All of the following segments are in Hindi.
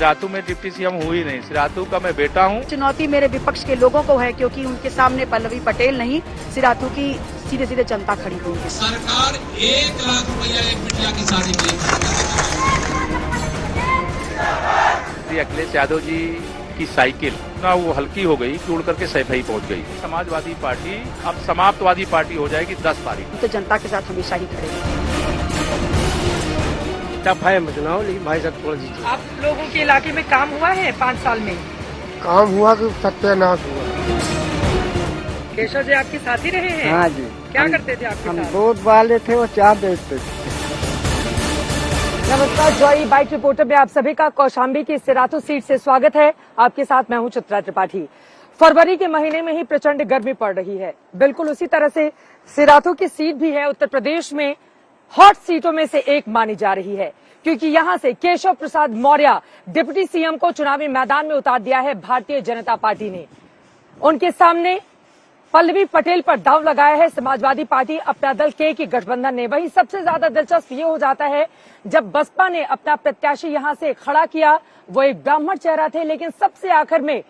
सिराथू में डिप्टी सीएम हुई नहीं, सिराथू का मैं बेटा हूँ। चुनौती मेरे विपक्ष के लोगों को है, क्योंकि उनके सामने पल्लवी पटेल नहीं, सिराथू की सीधे सीधे जनता खड़ी हुई है। सरकार 1 लाख रुपया एक बिटिया की शादी के लिए। अखिलेश यादव जी की साइकिल ना वो हल्की हो गई कि उड़ करके सैफई पहुंच गई। समाजवादी पार्टी अब समाप्तवादी पार्टी हो जाएगी 10 तारीख। तो जनता के साथ हमेशा ही खड़े हैं। टफ है चुनाव, लेकिन भाई साहब थोड़ा जीजिए। आप लोगों के इलाके में काम हुआ है 5 साल में? काम हुआ कि सत्यानाश हुआ। केशव जी आपके साथ ही रहे हैं? हाँ जी। क्या करते थे आपके हम साथ? दूध वाले थे, वो चाय बेचते थे। नमस्कार, जॉय बाइट रिपोर्टर में आप सभी का कौशाम्बी की सिराथू सीट से स्वागत है। आपके साथ मैं हूं चित्रा त्रिपाठी। फरवरी के महीने में ही प्रचंड गर्मी पड़ रही है। बिल्कुल उसी तरह से सिराथू की सीट भी है उत्तर प्रदेश में हॉट सीटों में से एक मानी जा रही है, क्योंकि यहां से केशव प्रसाद मौर्य डिप्टी सीएम को चुनावी मैदान में उतार दिया है भारतीय जनता पार्टी ने। उनके सामने पल्लवी पटेल पर दांव लगाया है समाजवादी पार्टी अपना दल के की गठबंधन ने। वहीं सबसे ज्यादा दिलचस्प ये हो जाता है जब बसपा ने अपना प्रत्याशी यहां से खड़ा किया, वो एक ब्राह्मण चेहरा थे, लेकिन सबसे आखिर में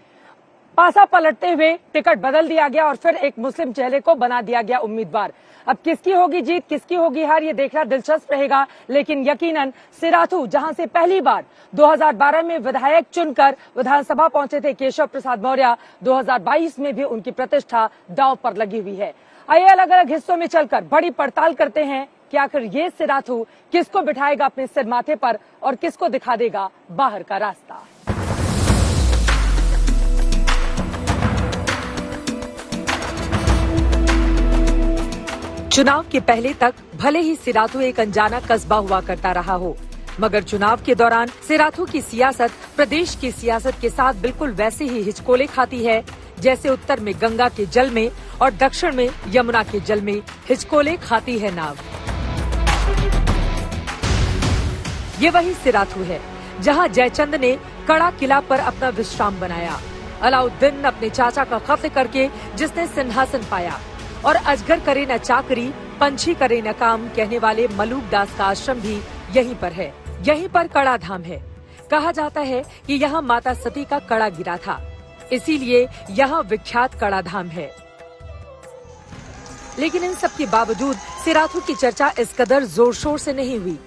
पासा पलटते हुए टिकट बदल दिया गया और फिर एक मुस्लिम चेहरे को बना दिया गया उम्मीदवार। अब किसकी होगी जीत, किसकी होगी हार, ये देखना दिलचस्प रहेगा। लेकिन यकीनन सिराथू, जहां से पहली बार 2012 में विधायक चुनकर विधानसभा पहुंचे थे केशव प्रसाद मौर्य, 2022 में भी उनकी प्रतिष्ठा दांव पर लगी हुई है। आइए अलग अलग हिस्सों में चलकर बड़ी पड़ताल करते हैं कि आखिर ये सिराथू किसको बिठाएगा अपने सिर माथे पर और किसको दिखा देगा बाहर का रास्ता। चुनाव के पहले तक भले ही सिराथू एक अनजाना कस्बा हुआ करता रहा हो, मगर चुनाव के दौरान सिराथू की सियासत प्रदेश की सियासत के साथ बिल्कुल वैसे ही हिचकोले खाती है जैसे उत्तर में गंगा के जल में और दक्षिण में यमुना के जल में हिचकोले खाती है नाव। ये वही सिराथू है जहां जयचंद ने कड़ा किला पर अपना विश्राम बनाया, अलाउद्दीन अपने चाचा का कत्ल करके जिसने सिंहासन पाया, और अजगर करे न चाकरी पंछी करे न काम कहने वाले मलूक दास का आश्रम भी यहीं पर है। यहीं पर कड़ा धाम है। कहा जाता है कि यहाँ माता सती का कड़ा गिरा था, इसीलिए यहाँ विख्यात कड़ा धाम है। लेकिन इन सब के बावजूद सिराथू की चर्चा इस कदर जोर शोर से नहीं हुई।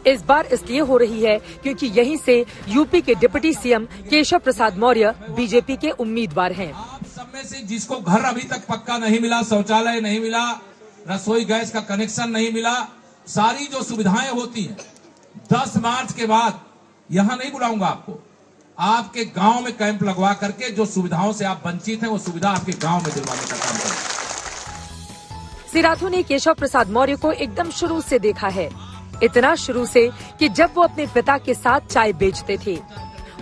इस बार इसलिए हो रही है क्योंकि यहीं से यूपी के deputy CM Keshav Prasad Maurya BJP के उम्मीदवार हैं। सब में से जिसको घर अभी तक पक्का नहीं मिला, शौचालय नहीं मिला, रसोई गैस का कनेक्शन नहीं मिला, सारी जो सुविधाएं होती हैं 10 मार्च के बाद यहाँ नहीं बुलाऊंगा आपको, आपके गांव में कैंप लगवा करके जो सुविधाओं से आप वंचित हैं वो सुविधा आपके गांव में दिलवाने का काम करें। सिराथू ने केशव प्रसाद मौर्य को एकदम शुरू से देखा है, इतना शुरू से कि जब वो अपने पिता के साथ चाय बेचते थे।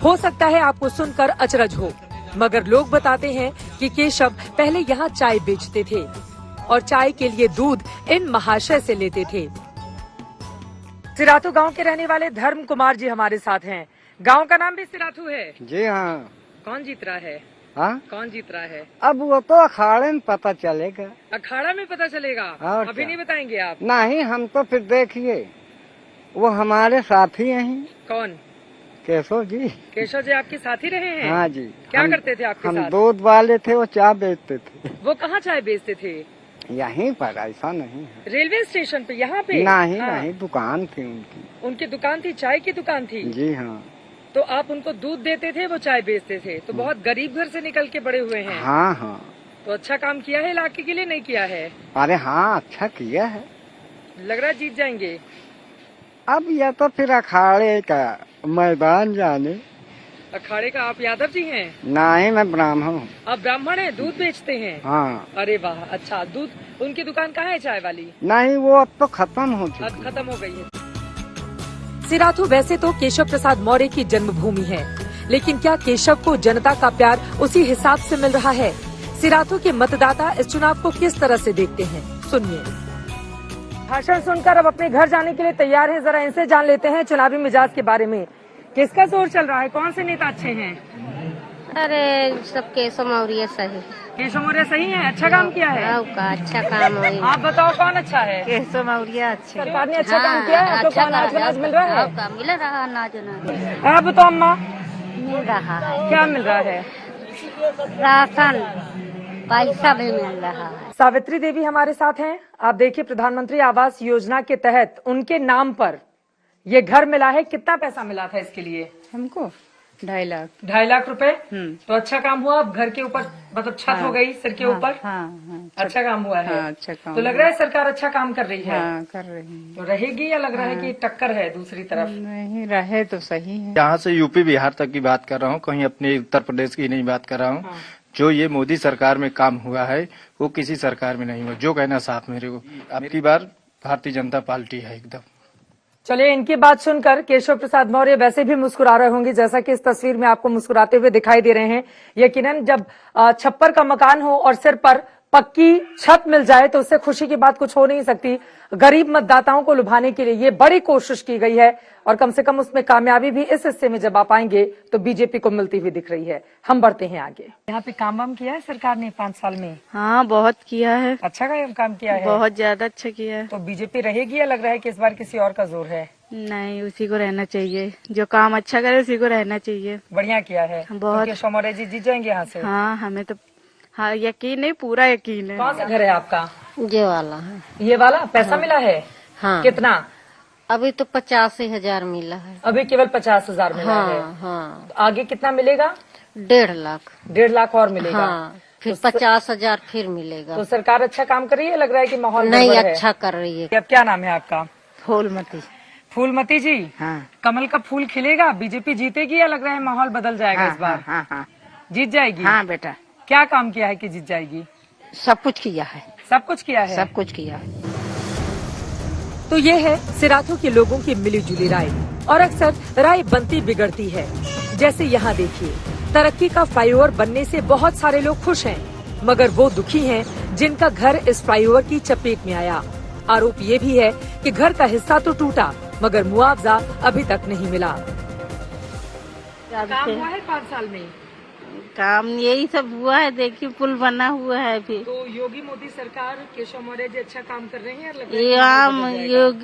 हो सकता है आपको सुनकर अचरज हो, मगर लोग बताते हैं कि केशव पहले यहाँ चाय बेचते थे और चाय के लिए दूध इन महाशय से लेते थे। सिराथू गांव के रहने वाले धर्म कुमार जी हमारे साथ हैं। गांव का नाम भी सिराथू है? जी हाँ। कौन जीत रहा है? हाँ? कौन जीत रहा है? अब वो तो अखाड़े में पता चलेगा। अखाड़ा में पता चलेगा? अभी नहीं बताएंगे आप? नहीं, हम तो फिर देखिए वो हमारे साथी हैं। कौन? केशव जी। केशव जी आपके साथी रहे हैं? हाँ जी। क्या करते थे आपके साथ? हम दूध वाले थे, वो चाय बेचते थे। वो कहाँ चाय बेचते थे? यहीं पर, ऐसा नहीं है। रेलवे स्टेशन पे? यहाँ पे? नहीं हाँ। नहीं, दुकान थी उनकी। उनकी दुकान थी, चाय की दुकान थी? जी हाँ। तो आप उनको दूध देते थे, वो चाय बेचते थे, तो बहुत गरीब घर से निकल के बड़े हुए हैं। हाँ हाँ। तो अच्छा काम किया है इलाके के लिए, नहीं किया है? अरे हाँ, अच्छा किया है। लग रहा है जीत जाएंगे। अब यह तो फिर अखाड़े का मैदान जाने। अखाड़े का आप यादव जी हैं? नहीं, मैं ब्राह्मण हूँ। आप ब्राह्मण हैं, दूध बेचते हैं? हाँ। अरे वाह, अच्छा। दूध उनकी दुकान कहाँ है चाय वाली? नहीं, वो अब तो खत्म हो चुकी। अब खत्म हो गई है। सिराथू वैसे तो केशव प्रसाद मौर्य की जन्मभूमि है, लेकिन क्या केशव को जनता का प्यार उसी हिसाब से मिल रहा है? सिराथू के मतदाता इस चुनाव को किस तरह से देखते हैं, सुनिए। भाषण सुनकर अब अपने घर जाने के लिए तैयार है। जरा इनसे जान लेते हैं चुनावी मिजाज के बारे में। किसका जोर चल रहा है? कौन से नेता अच्छे हैं? अरे सब केशव मौर्य सही। केशव मौर्य सही है? अच्छा काम किया है? का अच्छा काम है। आप बताओ कौन अच्छा है? केशव मौर्य अच्छा। सरकार ने अच्छा काम किया है? आपको कौन अनाज मिल रहा है? मिल रहा अनाज। आप बताओ अम्मा, मिल रहा है। क्या मिल रहा है? राशन पैसा भी मिल रहा है। सावित्री देवी हमारे साथ हैं। आप देखिए, प्रधानमंत्री आवास योजना के तहत उनके नाम पर ये घर मिला है। कितना पैसा मिला था इसके लिए? हमको 2.5 लाख। 2.5 लाख रुपए। तो अच्छा काम हुआ। अब घर के ऊपर मतलब छत हो गई सिर के ऊपर। हाँ, अच्छा काम हुआ है। अच्छा काम। तो लग रहा है सरकार अच्छा काम कर रही है। हाँ, कर रही है। तो रहेगी या लग रहा है कि टक्कर है दूसरी तरफ? नहीं रहे तो सही है। यहाँ से यूपी बिहार तक की बात कर रहा हूँ, कहीं अपने उत्तर प्रदेश की नहीं बात कर रहा हूँ। जो ये मोदी सरकार में काम हुआ है वो किसी सरकार में नहीं हुआ। जो कहना साफ मेरे को, अब की बार भारतीय जनता पार्टी है एकदम। चलिए, इनकी बात सुनकर केशव प्रसाद मौर्य वैसे भी मुस्कुरा रहे होंगे, जैसा कि इस तस्वीर में आपको मुस्कुराते हुए दिखाई दे रहे हैं। यकीनन जब छप्पर का मकान हो और सिर पर पक्की छत मिल जाए तो उससे खुशी की बात कुछ हो नहीं सकती। गरीब मतदाताओं को लुभाने के लिए ये बड़ी कोशिश की गई है और कम से कम उसमें कामयाबी भी इस हिस्से में जब आप आएंगे तो बीजेपी को मिलती हुई दिख रही है। हम बढ़ते हैं आगे। यहाँ पे काम वाम किया है सरकार ने 5 साल में? हाँ, बहुत किया है। अच्छा काम किया है। बहुत ज्यादा अच्छा किया है। तो बीजेपी रहेगी या लग रहा है कि इस बार किसी और का जोर है? नहीं, उसी को रहना चाहिए। जो काम अच्छा करे उसी को रहना चाहिए। बढ़िया किया है। बहुत। केशव मौर्य जी जीत जाएंगे यहाँ से? हाँ, हमें तो हाँ यकीन है, पूरा यकीन है। कौन सा घर है आपका? ये वाला है। ये वाला? पैसा मिला है? हाँ। कितना? अभी तो 85,000 मिला है। अभी केवल 50,000 मिला है। हाँ। आगे कितना मिलेगा? 1.5 लाख। 1.5 लाख और मिलेगा। हाँ, फिर 50,000 फिर मिलेगा। तो सरकार अच्छा काम कर रही है? लग रहा है कि माहौल नहीं, गड़बड़ है। अच्छा कर रही है। अब क्या नाम है आपका? फूलमती। फूलमती जी। हाँ। कमल का फूल खिलेगा? बीजेपी जीतेगी या लग रहा है माहौल बदल जाएगा इस बार? हाँ, हाँ। जीत जाएगी? हाँ बेटा, क्या काम किया है कि जीत जाएगी? सब कुछ किया है। सब कुछ किया है। सब कुछ किया है। तो ये है सिराथू के लोगों की मिलीजुली राय, और अक्सर राय बनती बिगड़ती है। जैसे यहाँ देखिए, तरक्की का फ्लाईओवर बनने से बहुत सारे लोग खुश हैं, मगर वो दुखी हैं जिनका घर इस फ्लाईओवर की चपेट में आया। आरोप ये भी है कि घर का हिस्सा तो टूटा मगर मुआवजा अभी तक नहीं मिला। काम हुआ है 5 साल में? काम यही सब हुआ है। देखिए, पुल बना हुआ है अभी। तो योगी मोदी सरकार, केशव मौर्य जी अच्छा काम कर रहे हैं?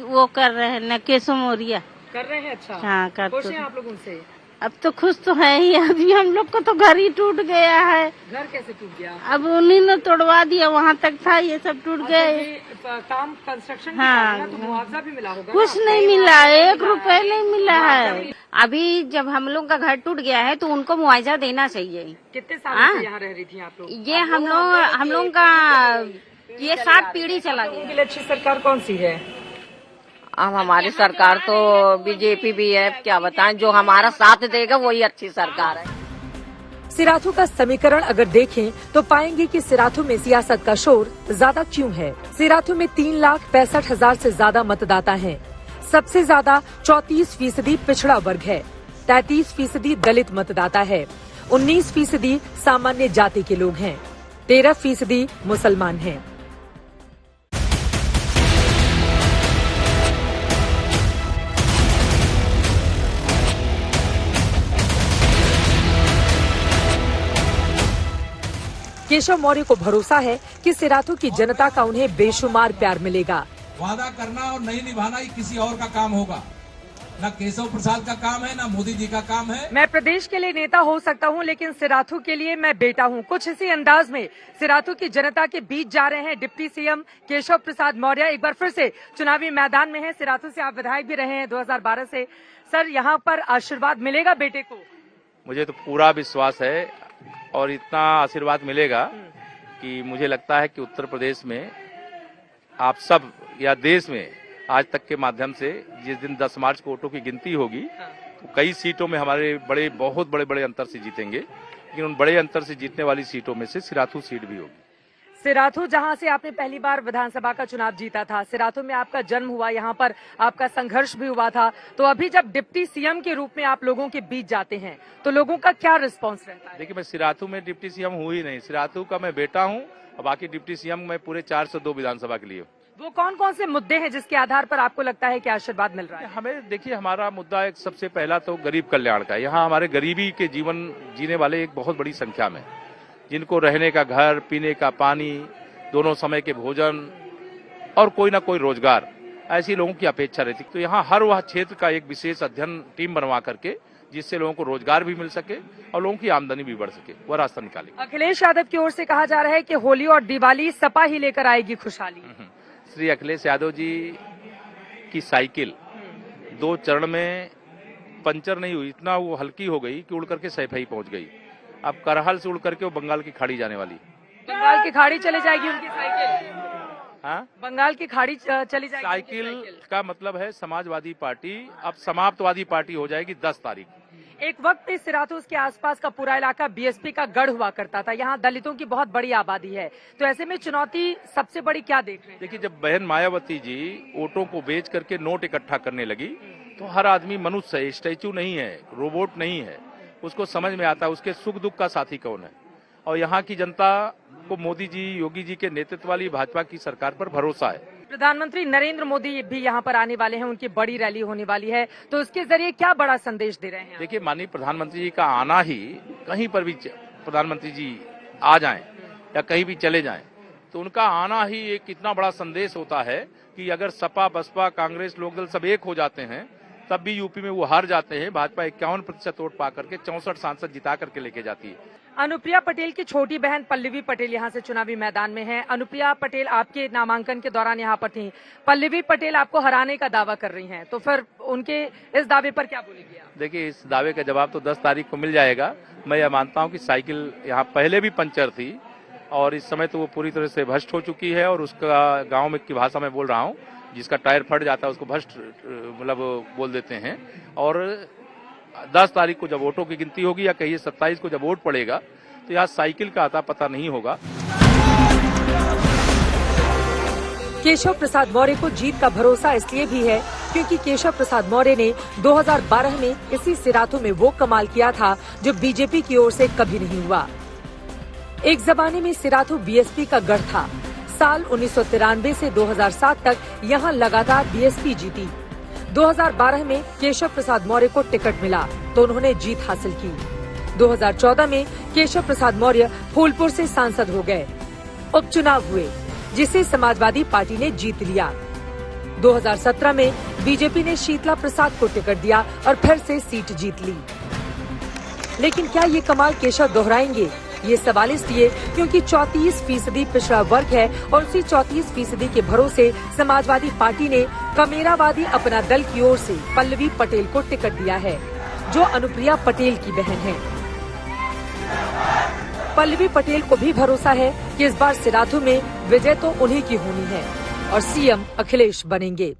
वो कर रहे हैं न, केशव मौर्य कर रहे हैं। अच्छा। हाँ, कर खुश तो हैं आप लोग उनसे? अब तो खुश तो है ही। अभी हम लोग को तो घर ही टूट गया है। घर कैसे टूट गया? अब उन्हीं ने तोड़वा दिया, वहाँ तक था, ये सब टूट गए। ये काम कंस्ट्रक्शन हाँ। तो मुआवजा भी मिला होगा? कुछ नहीं मिला, 1 रुपए नहीं मिला है। अभी जब हम लोग का घर टूट गया है तो उनको मुआवजा देना चाहिए। कितने साल से यहाँ रह रही थी आप लोग? ये हम लोग का ये 7 पीढ़ी चला गया। अच्छी सरकार कौन सी है? अब हमारी सरकार तो बीजेपी भी है, क्या बताएं, जो हमारा साथ देगा वही अच्छी सरकार है। सिराथू का समीकरण अगर देखें तो पाएंगे कि सिराथू में सियासत का शोर ज्यादा क्यों है। सिराथू में 3,65,000 से ज्यादा मतदाता हैं। सबसे ज्यादा 34% पिछड़ा वर्ग है, 33% दलित मतदाता है, 19% सामान्य जाति के लोग हैं, 13% मुसलमान हैं। केशव मौर्य को भरोसा है कि सिराथू की जनता का उन्हें बेशुमार प्यार मिलेगा। वादा करना और नहीं निभाना ही किसी और का काम होगा। न केशव प्रसाद का काम है, न मोदी जी का काम है। मैं प्रदेश के लिए नेता हो सकता हूं, लेकिन सिराथू के लिए मैं बेटा हूं। कुछ इसी अंदाज में सिराथू की जनता के बीच जा रहे हैं डिप्टी सीएम केशव प्रसाद मौर्य। एक बार फिर से चुनावी मैदान में है। सिराथू से आप विधायक भी रहे हैं 2012 से। सर, यहाँ पर आशीर्वाद मिलेगा बेटे को? मुझे तो पूरा विश्वास है और इतना आशीर्वाद मिलेगा कि मुझे लगता है कि उत्तर प्रदेश में आप सब या देश में आज तक के माध्यम से जिस दिन 10 मार्च को वोटों की गिनती होगी तो कई सीटों में हमारे बहुत बड़े अंतर से जीतेंगे, लेकिन उन बड़े अंतर से जीतने वाली सीटों में से सिराथू सीट भी होगी। सिराथू जहां से आपने पहली बार विधानसभा का चुनाव जीता था, सिराथू में आपका जन्म हुआ, यहाँ पर आपका संघर्ष भी हुआ था, तो अभी जब डिप्टी सीएम के रूप में आप लोगों के बीच जाते हैं तो लोगों का क्या रिस्पांस रहता है? देखिए, मैं सिराथू में डिप्टी सीएम हूँ ही नहीं, सिराथू का मैं बेटा हूँ और बाकी डिप्टी सीएम मैं पूरे 402 विधानसभा के लिए। वो कौन कौन से मुद्दे हैं जिसके आधार पर आपको लगता है कि आशीर्वाद मिल रहा है? हमें देखिए, हमारा मुद्दा एक सबसे पहला तो गरीब कल्याण का है। यहाँ हमारे गरीबी के जीवन जीने वाले एक बहुत बड़ी संख्या में, जिनको रहने का घर, पीने का पानी, दोनों समय के भोजन और कोई ना कोई रोजगार, ऐसी लोगों की अपेक्षा रहती। तो यहाँ हर वह क्षेत्र का एक विशेष अध्ययन टीम बनवा करके जिससे लोगों को रोजगार भी मिल सके और लोगों की आमदनी भी बढ़ सके, वह रास्ता निकालेंगे। अखिलेश यादव की ओर से कहा जा रहा है कि होली और दिवाली सपा ही लेकर आएगी खुशहाली। श्री अखिलेश यादव जी की साइकिल 2 चरण में पंचर नहीं हुई, इतना वो हल्की हो गई कि उड़ करके सैफई पहुंच गई। अब करहल से उड़ करके वो बंगाल की खाड़ी जाने वाली। बंगाल की खाड़ी चले जाएगी उनकी साइकिल। हाँ, बंगाल की खाड़ी चली जाएगी। साइकिल का मतलब है समाजवादी पार्टी अब समाप्तवादी पार्टी हो जाएगी 10 तारीख। एक वक्त में सिराथू के आसपास का पूरा इलाका बीएसपी का गढ़ हुआ करता था। यहाँ दलितों की बहुत बड़ी आबादी है, तो ऐसे में चुनौती सबसे बड़ी क्या देख रहे हैं? देखिए, जब बहन मायावती जी वोटों को बेच करके नोट इकट्ठा करने लगी तो हर आदमी मनुष्य है, स्टैच्यू नहीं है, रोबोट नहीं है। उसको समझ में आता है उसके सुख दुख का साथी कौन है। और यहाँ की जनता को मोदी जी, योगी जी के नेतृत्व वाली भाजपा की सरकार पर भरोसा है। प्रधानमंत्री नरेंद्र मोदी भी यहाँ पर आने वाले हैं, उनकी बड़ी रैली होने वाली है, तो उसके जरिए क्या बड़ा संदेश दे रहे हैं? देखिए, माननीय प्रधानमंत्री जी का आना ही, कहीं पर भी प्रधानमंत्री जी आ जाएं या कहीं भी चले जाएं, तो उनका आना ही एक इतना बड़ा संदेश होता है कि अगर सपा, बसपा, कांग्रेस, लोकदल सब एक हो जाते हैं तब भी यूपी में वो हार जाते हैं। भाजपा 51% वोट पा करके 64 सांसद जिता करके लेके जाती है। अनुप्रिया पटेल की छोटी बहन पल्लवी पटेल यहाँ से चुनावी मैदान में है। अनुप्रिया पटेल आपके नामांकन के दौरान यहाँ पर थी, पल्लवी पटेल आपको हराने का दावा कर रही हैं, तो फिर उनके इस दावे पर क्या बोलेंगे आप? देखिए, इस दावे का जवाब तो 10 तारीख को मिल जाएगा। मैं यह मानता हूँ कि साइकिल यहाँ पहले भी पंचर थी और इस समय तो वो पूरी तरह से भ्रष्ट हो चुकी है। और उसका गाँव में की भाषा में बोल रहा हूँ, जिसका टायर फट जाता है उसको भ्रष्ट मतलब बोल देते हैं। और 10 तारीख को जब वोटों की गिनती होगी या कहिए 27 को जब वोट पड़ेगा तो यहाँ साइकिल का आता पता नहीं होगा। केशव प्रसाद मौर्य को जीत का भरोसा इसलिए भी है क्योंकि केशव प्रसाद मौर्य ने 2012 में इसी सिराथू में वो कमाल किया था जो बीजेपी की ओर से कभी नहीं हुआ। एक जमाने में सिराथू बीएसपी का गढ़ था। साल 1993 से 2007 तक यहाँ लगातार बीएसपी जीती। 2012 में केशव प्रसाद मौर्य को टिकट मिला तो उन्होंने जीत हासिल की। 2014 में केशव प्रसाद मौर्य फूलपुर से सांसद हो गए। उपचुनाव हुए जिसे समाजवादी पार्टी ने जीत लिया। 2017 में बीजेपी ने शीतला प्रसाद को टिकट दिया और फिर से सीट जीत ली। लेकिन क्या ये कमाल केशव दोहराएंगे? ये सवाल इसलिए क्योंकि 34% पिछड़ा वर्ग है और उसी 34% के भरोसे समाजवादी पार्टी ने कमेरावादी अपना दल की ओर से पल्लवी पटेल को टिकट दिया है, जो अनुप्रिया पटेल की बहन है। पल्लवी पटेल को भी भरोसा है कि इस बार सिराथू में विजय तो उन्हीं की होनी है और सीएम अखिलेश बनेंगे।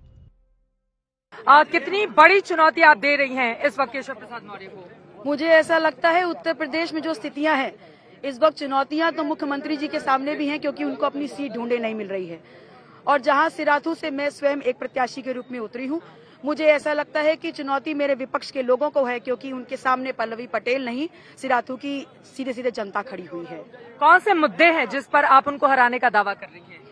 कितनी बड़ी चुनौती आप दे रही हैं इस वक्त केशव प्रसाद मौर्य को? मुझे ऐसा लगता है उत्तर प्रदेश में जो स्थितियां हैं इस वक्त, चुनौतियां तो मुख्यमंत्री जी के सामने भी हैं क्योंकि उनको अपनी सीट ढूंढे नहीं मिल रही है। और जहां सिराथू से मैं स्वयं एक प्रत्याशी के रूप में उतरी हूं, मुझे ऐसा लगता है कि चुनौती मेरे विपक्ष के लोगों को है क्योंकि उनके सामने पल्लवी पटेल नहीं, सिराथू की सीधे सीधे जनता खड़ी हुई है। कौन से मुद्दे हैं जिस पर आप उनको हराने का दावा कर रही हैं?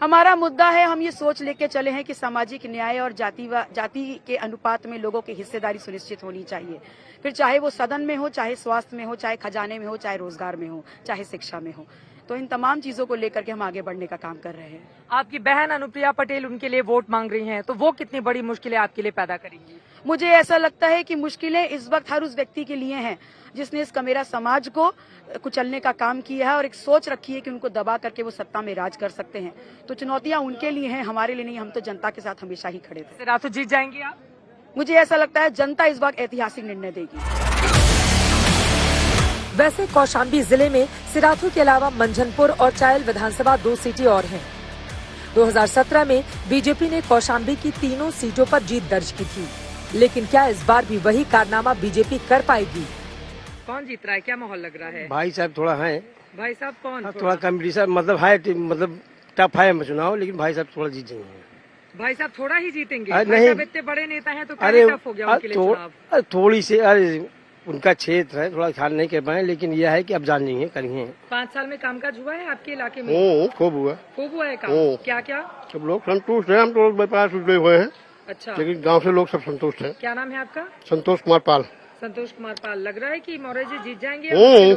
हमारा मुद्दा है, हम ये सोच लेके चले हैं कि सामाजिक न्याय और जाति के अनुपात में लोगों की हिस्सेदारी सुनिश्चित होनी चाहिए। फिर चाहे वो सदन में हो, चाहे स्वास्थ्य में हो, चाहे खजाने में हो, चाहे रोजगार में हो, चाहे शिक्षा में हो। तो इन तमाम चीजों को लेकर के हम आगे बढ़ने का काम कर रहे हैं। आपकी बहन अनुप्रिया पटेल उनके लिए वोट मांग रही हैं, तो वो कितनी बड़ी मुश्किलें आपके लिए पैदा करेंगी? मुझे ऐसा लगता है कि मुश्किलें इस वक्त हर उस व्यक्ति के लिए हैं जिसने इस कमेरा समाज को कुचलने का काम किया है और एक सोच रखी है कि उनको दबा करके वो सत्ता में राज कर सकते हैं। तो चुनौतियां उनके लिए हैं, हमारे लिए नहीं। हम तो जनता के साथ हमेशा ही खड़े थे। सिराथू जीत जाएंगे आप? मुझे ऐसा लगता है जनता इस वक्त ऐतिहासिक निर्णय देगी। वैसे कौशाम्बी जिले में सिराथू के अलावा मंझनपुर और चायल विधानसभा 2 सीटें और हैं। 2017 में बीजेपी ने कौशाम्बी की तीनों सीटों पर जीत दर्ज की थी, लेकिन क्या इस बार भी वही कारनामा बीजेपी कर पाएगी? कौन जीत रहा है, क्या माहौल लग रहा है? भाई साहब थोड़ा है। भाई साहब कौन? थोड़ा कम्पिटिशन मतलब है, मतलब टफ है चुनाव, लेकिन भाई साहब थोड़ा जीत जाएंगे। भाई साहब थोड़ा ही जीतेंगे? नहीं, इतने बड़े नेता हैं तो क्या टफ हो गया उनके लिए चुनाव? थोड़ी सी उनका क्षेत्र है, थोड़ा ख्याल नहीं कर पाए, लेकिन यह है कि अब जान लेंगे, करेंगे। 5 साल में कामकाज हुआ है आपके इलाके में? खूब हुआ। खूब हुआ है काम? क्या क्या? सब लोग संतुष्ट है, हम तो व्यापार जुड़े हुए हैं। अच्छा, लेकिन गांव से लोग सब संतुष्ट है। क्या नाम है आपका? संतोष कुमार पाल। संतोष कुमार पाल। लग रहा है कि मौर्य जी जीत जाएंगे?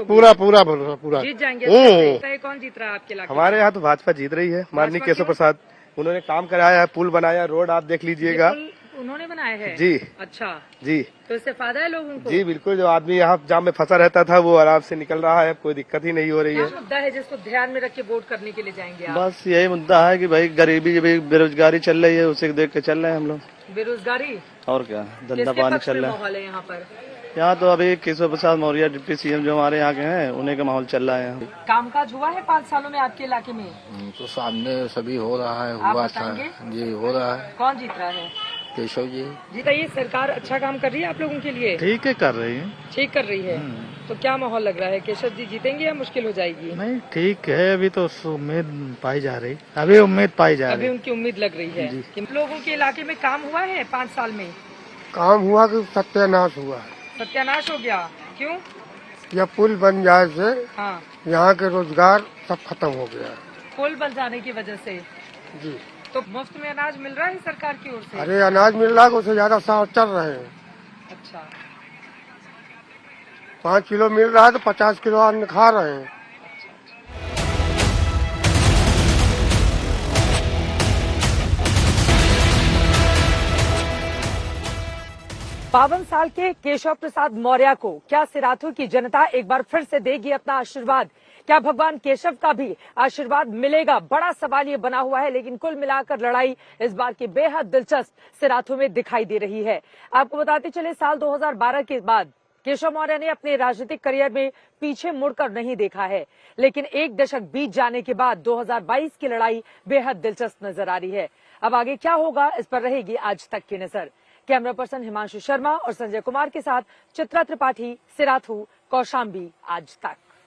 पूरा जीत जाएंगे। कौन जीत रहा है आपके इलाके? हमारे यहाँ तो भाजपा जीत रही है। माननीय केशव प्रसाद, उन्होंने काम कराया है, पुल बनाया, रोड आप देख लीजिएगा। उन्होंने बनाए हैं? जी। अच्छा जी तो इससे फायदा है लोगों को? जी बिल्कुल, जो आदमी यहाँ जाम में फंसा रहता था वो आराम से निकल रहा है, कोई दिक्कत ही नहीं हो रही क्या है। मुद्दा है जिसको ध्यान में रख के वोट करने के लिए जाएंगे आप? बस यही मुद्दा है कि भाई गरीबी बेरोजगारी चल रही है, उसे देख के चल रहे हैं हम लोग। बेरोजगारी और क्या, धंधा किसके पानी पक्ष चल में रहा है माहौल है यहाँ पर? यहाँ तो। अभी केशव प्रसाद मौर्य डिप्टी सीएम जो हमारे यहाँ के हैं, उन्हीं का माहौल चल रहा है यहाँ। कामकाज हुआ है 5 सालों में आपके इलाके में? तो सामने सभी हो रहा है, आप हुआ था बताएंगे? जी, हो रहा है। कौन जीत रहा है? केशव जी जी बताइए, सरकार अच्छा काम कर रही है आप लोगों के लिए? ठीक है, कर रही है। ठीक कर रही है। तो क्या माहौल लग रहा है, केशव जी जीतेंगे या मुश्किल हो जाएगी? नहीं, ठीक है, अभी तो उम्मीद पाई जा रही, अभी उम्मीद पाई जा अभी उनकी उम्मीद लग रही है कि लोगों के इलाके में काम हुआ है 5 साल में? काम हुआ कि सत्यानाश हुआ। सत्यानाश हो गया, क्यों? यह पुल बन जाए से हाँ, यहाँ के रोजगार सब खत्म हो गया। पुल बन जाने की वजह से? जी। तो मुफ्त में अनाज मिल रहा है सरकार की ओर से? अरे अनाज मिल रहा है, उससे ज्यादा साथ चल रहे हैं। अच्छा, 5 किलो मिल रहा है तो 50 किलो अन्न खा रहे हैं। बावन साल के केशव प्रसाद मौर्य को क्या सिराथू की जनता एक बार फिर से देगी अपना आशीर्वाद? क्या भगवान केशव का भी आशीर्वाद मिलेगा? बड़ा सवाल ये बना हुआ है, लेकिन कुल मिलाकर लड़ाई इस बार की बेहद दिलचस्प सिराथू में दिखाई दे रही है। आपको बताते चले, साल 2012 के बाद केशव मौर्य ने अपने राजनीतिक करियर में पीछे मुड़कर नहीं देखा है, लेकिन एक दशक बीत जाने के बाद 2022 की लड़ाई बेहद दिलचस्प नजर आ रही है। अब आगे क्या होगा, इस पर रहेगी आज तक की नजर। कैमरा पर्सन हिमांशु शर्मा और संजय कुमार के साथ चित्रा त्रिपाठी, सिराथू, कौशाम्बी, आज तक।